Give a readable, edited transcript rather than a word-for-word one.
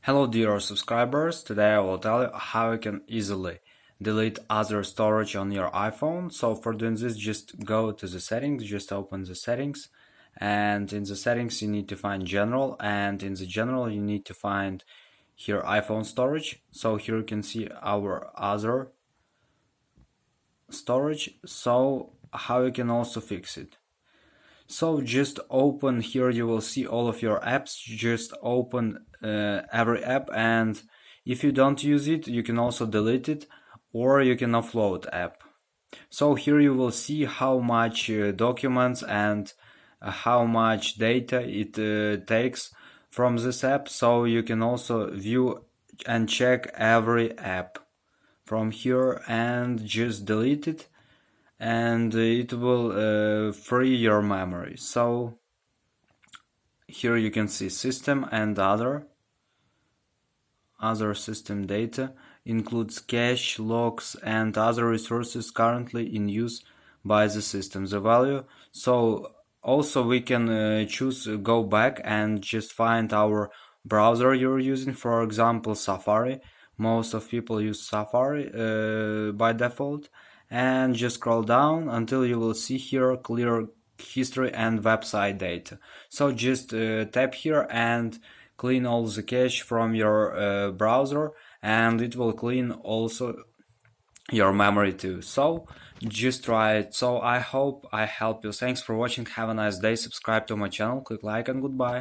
Hello dear subscribers, today I will tell you how you can easily delete other storage on your iPhone. So for doing this, just go to the settings, just open the settings, and in the settings you need to find general, and in the general you need to find here iPhone storage. So here you can see our other storage. So how you can also fix it. So just open here, you will see all of your apps. Just open every app, and if you don't use it, you can also delete it, or you can offload app. So here you will see how much documents and how much data it takes from this app. So you can also view and check every app from here and just delete it, and it will free your memory. So here you can see system and other system data includes cache, logs, and other resources currently in use by the system. The value. So also we can choose go back and just find our browser you're using. For example, Safari. Most of people use Safari by default, and just scroll down until you will see here clear history and website data. So just tap here and clean all the cache from your browser, and it will clean also your memory too. So just try it. So I hope I help you. Thanks for watching. Have a nice day. Subscribe to my channel, click like, and goodbye.